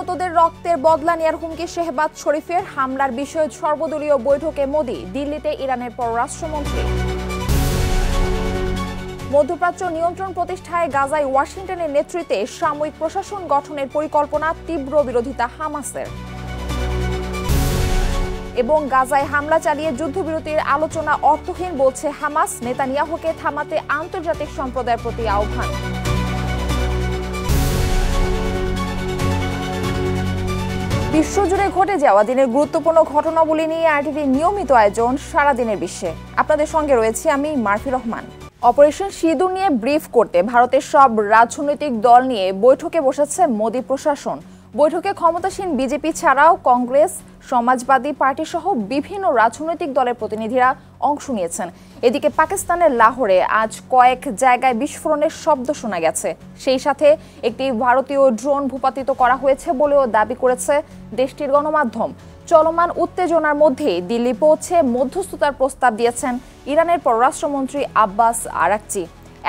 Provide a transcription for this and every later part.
নিহতদের রক্তের বদলা নেয়ার হুমকি শেহবাজ শরীফের, হামলার বিষয়ে সর্বদলীয় বৈঠকে মোদি, দিল্লিতে ইরানের পররাষ্ট্রমন্ত্রী। মধ্যপ্রাচ্য নিয়ন্ত্রণ প্রতিষ্ঠায় গাজায় ওয়াশিংটনের নেতৃত্বে সাময়িক প্রশাসন গঠনের পরিকল্পনা, তীব্র বিরোধিতা হামাসের। এবং গাজায় হামলা চালিয়ে যুদ্ধবিরতির আলোচনা অর্থহীন বলছে হামাস, নেতানিয়াহুকে থামাতে আন্তর্জাতিক সম্প্রদায়ের প্রতি আহ্বান। বিশ্বজুড়ে ঘটে যাওয়া দিনের গুরুত্বপূর্ণ ঘটনাবলী নিয়ে আরটিভির নিয়মিত আয়োজন সারাদিনের বিশ্বে। আপনাদের সঙ্গে রয়েছি আমি মারফি রহমান। অপারেশন সিঁদুর নিয়ে ব্রিফ করতে ভারতের সব রাজনৈতিক দল নিয়ে বৈঠকে বসেছে মোদি প্রশাসন। বৈঠকে ক্ষমতাসীন বিজেপি ছাড়াও কংগ্রেস, সমাজবাদী পার্টি সহ বিভিন্ন রাজনৈতিক দলের প্রতিনিধিরা অংশ নিয়েছেন। এদিকে পাকিস্তানের লাহোরে আজ কয়েক জায়গায় বিস্ফোরণের শব্দ শোনা গেছে। সেই সাথে একটি ভারতীয় ড্রোন ভূপাতিত করা হয়েছে বলেও দাবি করেছে দেশটির গণমাধ্যম। চলমান উত্তেজনার মধ্যে দিল্লি পৌঁছে মধ্যস্থতার প্রস্তাব দিয়েছেন ইরানের পররাষ্ট্রমন্ত্রী আব্বাস আরাকচি।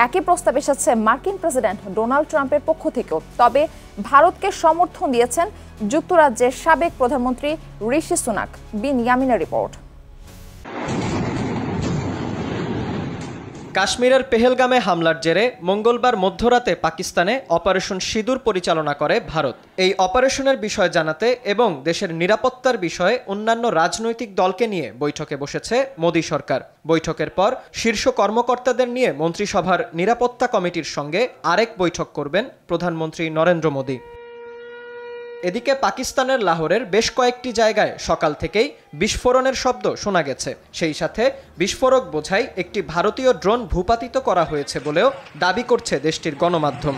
একই প্রস্তাব এসেছে মার্কিন প্রেসিডেন্ট ডোনাল্ড ট্রাম্পের পক্ষ থেকেও। তবে ভারতকে সমর্থন দিয়েছেন যুক্তরাজ্যের সাবেক প্রধানমন্ত্রী ঋষি সুনাক। বিনয়ামিনের রিপোর্ট। কাশ্মীরের পেহেলগামে হামলার জেরে মঙ্গলবার মধ্যরাতে পাকিস্তানে অপারেশন সিঁদুর পরিচালনা করে ভারত। এই অপারেশনের বিষয় জানাতে এবং দেশের নিরাপত্তার বিষয়ে অন্যান্য রাজনৈতিক দলকে নিয়ে বৈঠকে বসেছে মোদি সরকার। বৈঠকের পর শীর্ষ কর্মকর্তাদের নিয়ে মন্ত্রিসভার নিরাপত্তা কমিটির সঙ্গে আরেক বৈঠক করবেন প্রধানমন্ত্রী নরেন্দ্র মোদি। এদিকে পাকিস্তানের লাহোরের বেশ কয়েকটি জায়গায় সকাল থেকেই বিস্ফোরণের শব্দ শোনা গেছে। সেই সাথে বিস্ফোরক বোঝাই একটি ভারতীয় ড্রোন ভূপাতিত করা হয়েছে বলেও দাবি করছে দেশটির গণমাধ্যম।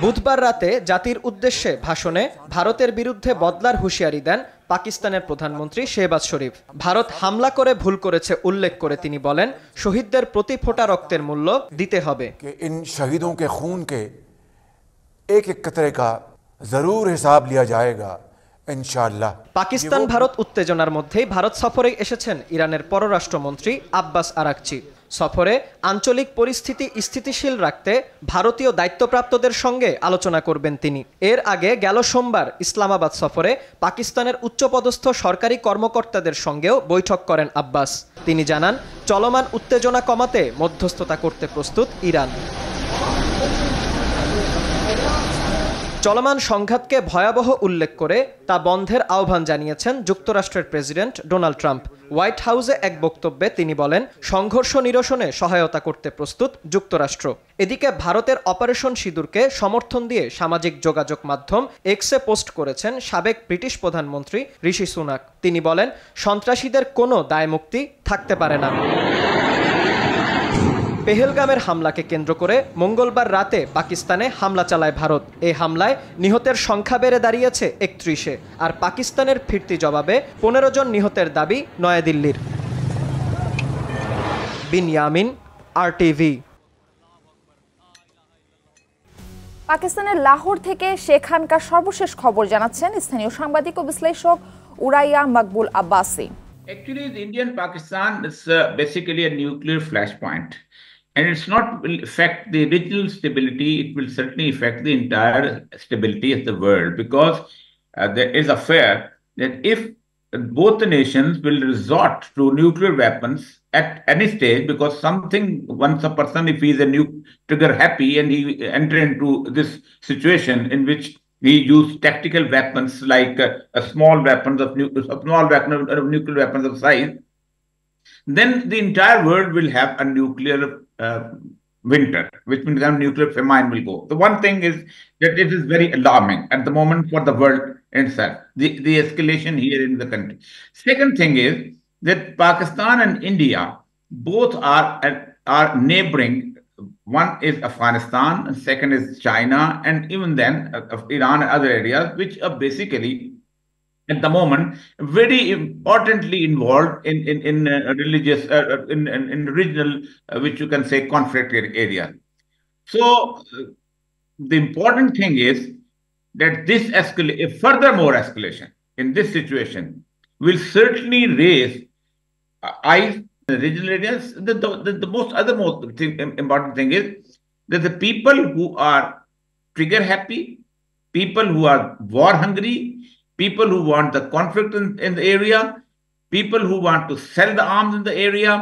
বুধবার রাতে জাতির উদ্দেশ্যে ভাষণে ভারতের বিরুদ্ধে বদলার হুঁশিয়ারি দেন পাকিস্তানের প্রধানমন্ত্রী শেহবাজ শরীফ। ভারত হামলা করে ভুল করেছে উল্লেখ করে তিনি বলেন, শহীদদের প্রতি ফোঁটা রক্তের মূল্য দিতে হবে। एक एक कतरे का जरूर हिसाब लिया जाएगा इंशाअल्लाह। পাকিস্তান ভারত উত্তেজনার মধ্যেই ভারত সফরে এসেছেন ইরানের পররাষ্ট্রমন্ত্রী আব্বাস আরাকচি। সফরে আঞ্চলিক পরিস্থিতি স্থিতিশীল রাখতে ভারতীয় দায়িত্বপ্রাপ্তদের সঙ্গে আলোচনা করবেন তিনি। এর আগে গেল সোমবার ইসলামাবাদ সফরে পাকিস্তানের উচ্চপদস্থ সরকারি কর্মকর্তাদের সঙ্গেও বৈঠক করেন আব্বাস। তিনি জানান, চলমান উত্তেজনা কমাতে মধ্যস্থতা করতে প্রস্তুত ইরান। চলমান সংঘাতকে ভয়াবহ উল্লেখ করে তা বন্ধের আহ্বান জানিয়েছেন যুক্তরাষ্ট্রের প্রেসিডেন্ট ডোনাল্ড ট্রাম্প। হোয়াইট হাউসে এক বক্তব্যে তিনি বলেন, সংঘর্ষ নিরসনে সহায়তা করতে প্রস্তুত যুক্তরাষ্ট্র। এদিকে ভারতের অপারেশন সিঁদুরকে সমর্থন দিয়ে সামাজিক যোগাযোগ মাধ্যম এক্সে পোস্ট করেছেন সাবেক ব্রিটিশ প্রধানমন্ত্রী ঋষি সুনাক। তিনি বলেন, সন্ত্রাসীদের কোনো দায়মুক্তি থাকতে পারে না। পেহেলগামের হামলাকে কেন্দ্র করে মঙ্গলবার রাতে পাকিস্তানে হামলা চালায় ভারত। এই হামলায় নিহতের সংখ্যা বেড়ে দাঁড়িয়েছে ৩১-এ। আর পাকিস্তানের ফিরতি জবাবে ১৫ জন নিহতের দাবি নয়াদিল্লির। বিনয়ামিন, আরটিভি। পাকিস্তানের লাহোর থেকে সেখানকার সর্বশেষ খবর জানাচ্ছেন স্থানীয় সাংবাদিক ও বিশ্লেষক উরাইয়া Maqbool Abbasi. Actually, the Indian-Pakistan is basically a nuclear flashpoint. And it's not will affect the regional stability, it will certainly affect the entire stability of the world, because there is a fear that if both the nations will resort to nuclear weapons at any stage, because something, once a person, if he is a trigger happy and he enter into this situation in which he used tactical weapons like a small weapons of nuclear weapons of size, then the entire world will have a nuclear winter, which means that nuclear famine will go. The one thing is that it is very alarming at the moment for the world itself, the escalation here in the country. Second thing is that Pakistan and India both are neighboring. One is Afghanistan, and second is China, and even then Iran and other areas, which are basically at the moment very importantly involved in religious in regional which you can say conflict area. So the important thing is that this furthermore escalation in this situation will certainly raise eyes in the regional areas. The most important thing is that the people who are trigger happy, people who are war hungry, people who want the conflict in the area, people who want to sell the arms in the area.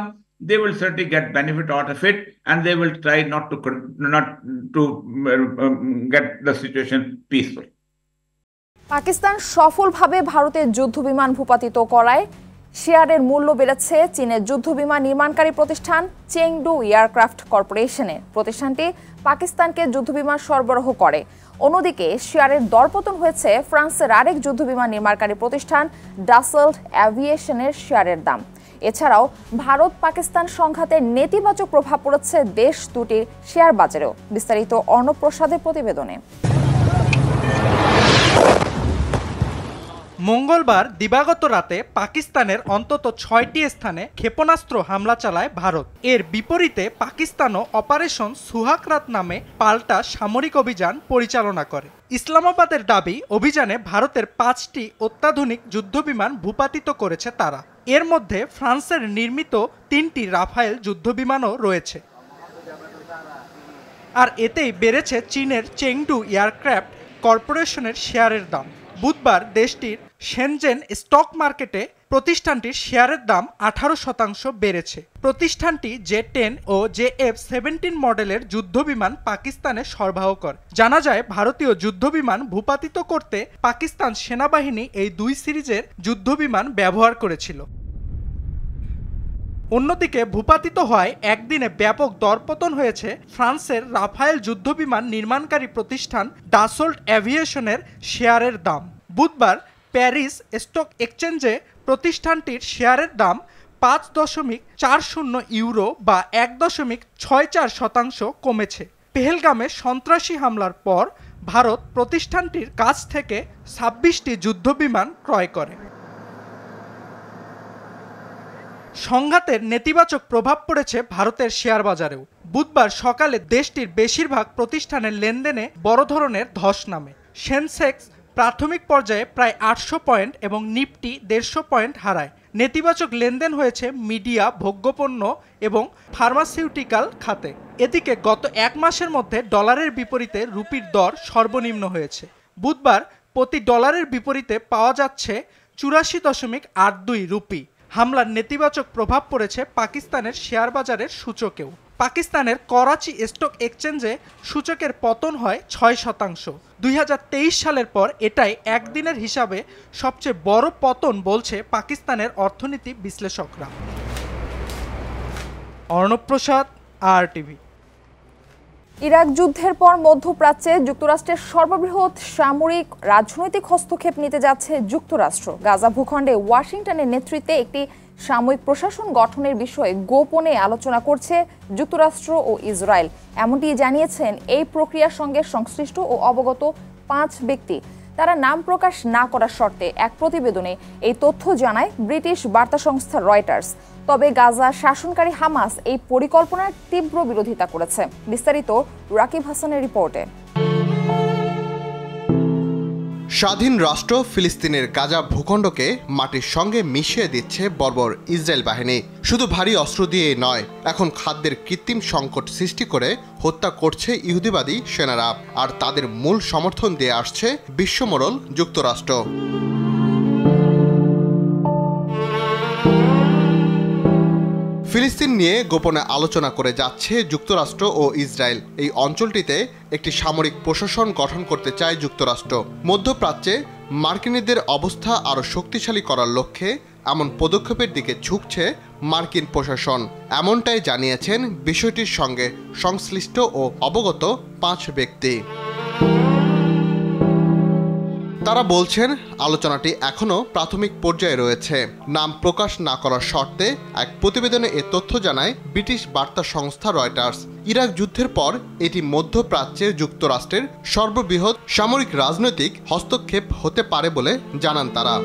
They will certainly get benefit out of it, and they will try not to get the situation peaceful. Pakistan সফলভাবে ভারতের যুদ্ধবিমান ভূপাতিত করায় শেয়ারের মূল্য বেড়েছে চীনের যুদ্ধবিমান নির্মাণকারী প্রতিষ্ঠান চেংডু এয়ারক্রাফট কর্পোরেশনের। প্রতিষ্ঠানটি পাকিস্তানকে যুদ্ধবিমান সরবরাহ করে। অন্যদিকে শেয়ারের দরপতন হয়েছে ফ্রান্সের আরেক যুদ্ধবিমান নির্মাণকারী প্রতিষ্ঠান ডাসল্ট এভিয়েশনের শেয়ারের দাম। এছাড়াও ভারত পাকিস্তান সংঘাতের নেতিবাচক প্রভাব পড়েছে দেশ দুটির শেয়ার বাজারেও। বিস্তারিত অর্ণব প্রসাদের প্রতিবেদনে। মঙ্গলবার দিবাগত রাতে পাকিস্তানের অন্তত ৬টি স্থানে ক্ষেপণাস্ত্র হামলা চালায় ভারত। এর বিপরীতে পাকিস্তানও অপারেশন সুহাগরাত নামে পাল্টা সামরিক অভিযান পরিচালনা করে। ইসলামাবাদের দাবি, অভিযানে ভারতের ৫টি অত্যাধুনিক যুদ্ধবিমান ভূপাতিত করেছে তারা। এর মধ্যে ফ্রান্সের নির্মিত ৩টি রাফায়েল যুদ্ধবিমানও রয়েছে। আর এতেই বেড়েছে চীনের চেংডু এয়ারক্রাফট কর্পোরেশনের শেয়ারের দাম। বুধবার দেশটির শেনজেন স্টক মার্কেটে প্রতিষ্ঠানটির শেয়ারের দাম 18% বেড়েছে। প্রতিষ্ঠানটি জে-10 ও জে-F-17 মডেলের যুদ্ধবিমান পাকিস্তানে সরবরাহ করে। জানা যায়, ভারতীয় যুদ্ধবিমান ভূপাতিত করতে পাকিস্তান সেনাবাহিনী এই দুই সিরিজের যুদ্ধবিমান ব্যবহার করেছিল। অন্যদিকে ভূপাতিত হওয়ায় একদিনে ব্যাপক দরপতন হয়েছে ফ্রান্সের রাফায়েল যুদ্ধবিমান নির্মাণকারী প্রতিষ্ঠান ডাসল্ট এভিয়েশনের শেয়ারের দাম। বুধবার প্যারিস স্টক এক্সচেঞ্জে প্রতিষ্ঠানটির শেয়ারের দাম 5.40 ইউরো বা 1.64% কমেছে। পেহেলগামে সন্ত্রাসী হামলার পর ভারত প্রতিষ্ঠানটির কাছ থেকে 26টি যুদ্ধবিমান ক্রয় করে। সংঘাতের নেতিবাচক প্রভাব পড়েছে ভারতের শেয়ার বাজারেও। বুধবার সকালে দেশটির বেশিরভাগ প্রতিষ্ঠানের লেনদেনে বড় ধরনের ধস নামে। সেনসেক্স প্রাথমিক পর্যায়ে প্রায় 800 পয়েন্ট এবং নিফটি 150 পয়েন্ট হারায়। নেতিবাচক লেনদেন হয়েছে মিডিয়া, ভোগ্যপণ্য এবং ফার্মাসিউটিক্যাল খাতে। এদিকে গত এক মাসের মধ্যে ডলারের বিপরীতে রুপির দর সর্বনিম্ন হয়েছে। বুধবার প্রতি ডলারের বিপরীতে পাওয়া যাচ্ছে 84.82 রুপি। হামলার নেতিবাচক প্রভাব পড়েছে পাকিস্তানের শেয়ার বাজারের সূচকেও। পাকিস্তানের করাচি স্টক এক্সচেঞ্জে সূচকের পতন হয় 6%। 2023 সালের পর এটাই একদিনের হিসাবে সবচেয়ে বড় পতন বলছে পাকিস্তানের অর্থনীতি বিশ্লেষকরা। অর্ণব প্রসাদ, RTV। ইরাক যুদ্ধের পর মধ্যপ্রাচ্যে যুক্তরাষ্ট্রের সর্ববৃহৎ সামরিক রাজনৈতিক হস্তক্ষেপ নিতে যাচ্ছে যুক্তরাষ্ট্র। গাজা ভূখণ্ডে ওয়াশিংটনের নেতৃত্বে একটি সাময়িক প্রশাসন গঠনের বিষয়ে গোপনে আলোচনা করছে যুক্তরাষ্ট্র ও ইসরায়েল। এমনটি জানিয়েছেন এই প্রক্রিয়ার সঙ্গে সংশ্লিষ্ট ও অবগত 5 ব্যক্তি। তারা নাম প্রকাশ না করার শর্তে এক প্রতিবেদনে এই তথ্য জানায় ব্রিটিশ বার্তা সংস্থা রয়টার্স। তবে গাজা শাসনকারী হামাস এই পরিকল্পনার তীব্র বিরোধিতা করেছে। বিস্তারিত রাকিব হাসানের রিপোর্টে। স্বাধীন রাষ্ট্র ফিলিস্তিনের গাজা ভূখণ্ডকে মাটির সঙ্গে মিশিয়ে দিচ্ছে বর্বর ইসরায়েল বাহিনী। শুধু ভারী অস্ত্র দিয়েই নয়, এখন খাদ্যের কৃত্রিম সংকট সৃষ্টি করে হত্যা করছে ইহুদিবাদী সেনারা। আর তাদের মূল সমর্থন দিয়ে আসছে বিশ্বমোড়ল যুক্তরাষ্ট্র। ফিলিস্তিন নিয়ে গোপনে আলোচনা করে যাচ্ছে যুক্তরাষ্ট্র ও ইসরায়েল। এই অঞ্চলটিতে একটি সামরিক প্রশাসন গঠন করতে চায় যুক্তরাষ্ট্র। মধ্যপ্রাচ্যে মার্কিনীদের অবস্থা আরও শক্তিশালী করার লক্ষ্যে এমন পদক্ষেপের দিকে ঝুঁকছে মার্কিন প্রশাসন। এমনটাই জানিয়েছেন বিষয়টির সঙ্গে সংশ্লিষ্ট ও অবগত 5 ব্যক্তি। তারা বলছেন, আলোচনাটি এখনও প্রাথমিক পর্যায়ে রয়েছে। নাম প্রকাশ না করার শর্তে এক প্রতিবেদনে এ তথ্য জানায় ব্রিটিশ বার্তা সংস্থা রয়টার্স। ইরাক যুদ্ধের পর এটি মধ্যপ্রাচ্যে যুক্তরাষ্ট্রের সর্ববৃহৎ সামরিক রাজনৈতিক হস্তক্ষেপ হতে পারে বলে জানান তারা।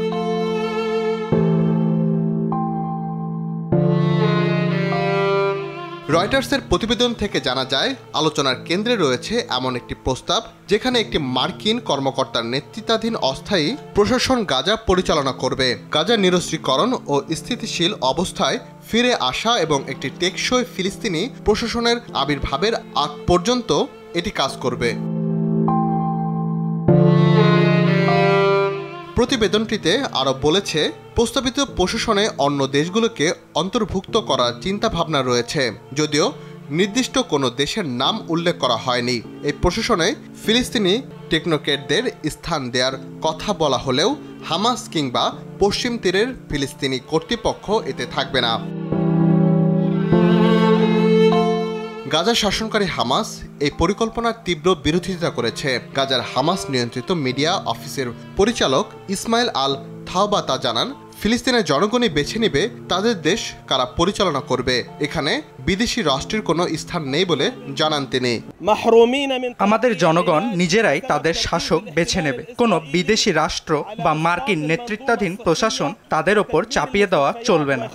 রয়টার্সের প্রতিবেদন থেকে জানা যায়, আলোচনার কেন্দ্রে রয়েছে এমন একটি প্রস্তাব যেখানে একটি মার্কিন কর্মকর্তার নেতৃত্বাধীন অস্থায়ী প্রশাসন গাজা পরিচালনা করবে। গাজা নিরস্ত্রীকরণ ও স্থিতিশীল অবস্থায় ফিরে আসা এবং একটি টেকসই ফিলিস্তিনি প্রশাসনের আবির্ভাবের আগ পর্যন্ত এটি কাজ করবে। প্রতিবেদনটিতে আরও বলেছে, প্রস্তাবিত প্রশাসনে অন্য দেশগুলোকে অন্তর্ভুক্ত করার চিন্তাভাবনা রয়েছে, যদিও নির্দিষ্ট কোনো দেশের নাম উল্লেখ করা হয়নি। এই প্রশাসনে ফিলিস্তিনি টেকনোক্রেটদের স্থান দেওয়ার কথা বলা হলেও হামাস কিংবা পশ্চিম তীরের ফিলিস্তিনি কর্তৃপক্ষ এতে থাকবে না। গাজা শাসনকারী হামাস এই পরিকল্পনার তীব্র বিরোধিতা করেছে। গাজার হামাস নিয়ন্ত্রিত মিডিয়া অফিসের পরিচালক ইসমাইল আল থাওবাতা জানান, ফিলিস্তিনের জনগণই বেছে নেবে তাদের দেশ কারা পরিচালনা করবে, এখানে বিদেশি রাষ্ট্রের কোনো স্থান নেই বলে জানান তিনি। আমাদের জনগণ নিজেরাই তাদের শাসক বেছে নেবে, কোনো বিদেশি রাষ্ট্র বা মার্কিন নেতৃত্বাধীন প্রশাসন তাদের ওপর চাপিয়ে দেওয়া চলবে না।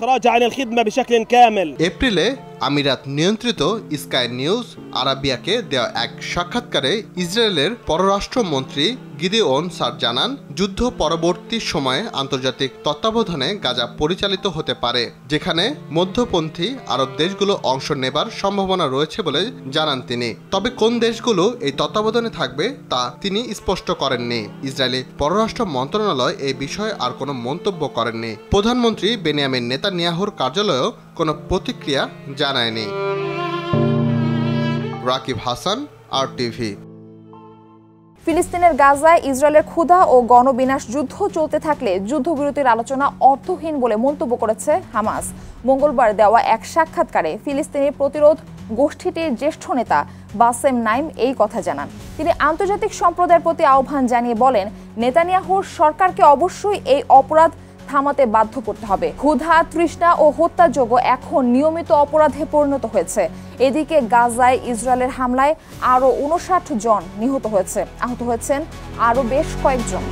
এপ্রিলে আমিরাত নিয়ন্ত্রিত স্কাই নিউজ আরাবিয়াকে দেওয়া এক সাক্ষাৎকারে ইসরায়েলের পররাষ্ট্রমন্ত্রী গিদেওন সার জানান, যুদ্ধ পরবর্তী সময়ে আন্তর্জাতিক তত্ত্বাবধানে গাজা পরিচালিত হতে পারে, যেখানে মধ্যপন্থী আরব দেশগুলো অংশ নেবার সম্ভাবনা রয়েছে বলে জানান তিনি। তবে কোন দেশগুলো এই তত্ত্বাবধানে থাকবে তা তিনি স্পষ্ট করেননি। ইসরায়েলি পররাষ্ট্র মন্ত্রণালয় এই বিষয়ে আর কোনো মন্তব্য করেননি। প্রধানমন্ত্রী বেনিয়ামিন নেতানিয়াহুর কার্যালয়ও কোনো প্রতিক্রিয়া জানায়নি। রাকিব হাসান, RTV। ফিলিস্তিনের গাজায় ইসরায়েলের ক্ষুধা ও গণবিনাশ যুদ্ধ চলতে থাকলে যুদ্ধবিরতির আলোচনা অর্থহীন বলে মন্তব্য করেছে হামাস। মঙ্গলবার দেওয়া এক সাক্ষাৎকারে ফিলিস্তিনি প্রতিরোধ গোষ্ঠীটির জ্যেষ্ঠ নেতা বাসেম নাইম এই কথা জানান। তিনি আন্তর্জাতিক সম্প্রদায়ের প্রতি আহ্বান জানিয়ে বলেন, নেতানিয়াহুর সরকারকে অবশ্যই এই অপরাধ থামাতে বাধ্য করতে হবে। ক্ষুধা, তৃষ্ণা ও হত্যাযোগ্য এখন নিয়মিত অপরাধে পরিণত হয়েছে। এদিকে গাজায় ইসরায়েলের হামলায় আরও 59 জন নিহত হয়েছে, আহত হয়েছেন আরও বেশ কয়েকজন।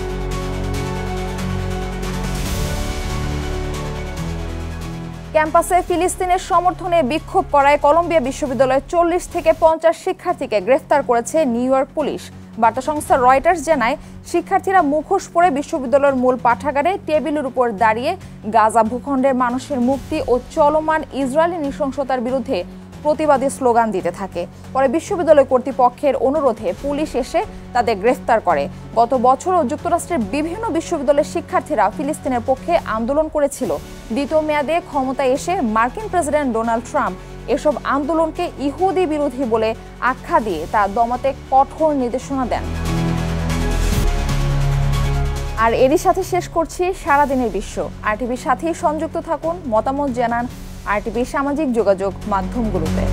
ক্যাম্পাসে ফিলিস্তিনের সমর্থনে বিক্ষোভ করায় কলম্বিয়া বিশ্ববিদ্যালয়ের 40 থেকে 50 শিক্ষার্থীকে গ্রেফতার করেছে নিউ ইয়র্ক পুলিশ। বার্তা সংস্থা রয়টার্স জানায়, শিক্ষার্থীরা মুখোশ পরে বিশ্ববিদ্যালয়ের মূল পাঠাগারে টেবিলের উপর দাঁড়িয়ে গাজা ভূখণ্ডের মানুষের মুক্তি ও চলমান ইসরায়েলি নৃশংসতার বিরুদ্ধে প্রতিবাদী স্লোগান দিতে থাকে। পরে বিশ্ববিদ্যালয় কর্তৃপক্ষের অনুরোধে পুলিশ এসে তাদের গ্রেফতার করে। গত বছরও যুক্তরাষ্ট্রের বিভিন্ন বিশ্ববিদ্যালয়ের শিক্ষার্থীরা ফিলিস্তিনের পক্ষে আন্দোলন করেছিল। দ্বিতীয় মেয়াদে ক্ষমতায় এসে মার্কিন প্রেসিডেন্ট ডোনাল্ড ট্রাম্প এসব আন্দোলনকে ইহুদি বিরোধী বলে আখ্যা দিয়ে তা দমাতে কঠোর নির্দেশনা দেন। আর এরই সাথে শেষ করছি সারাদিনের বিশ্ব। RTVর সাথেই সংযুক্ত থাকুন, মতামত জানান RTVর সামাজিক যোগাযোগ মাধ্যমগুলোতে।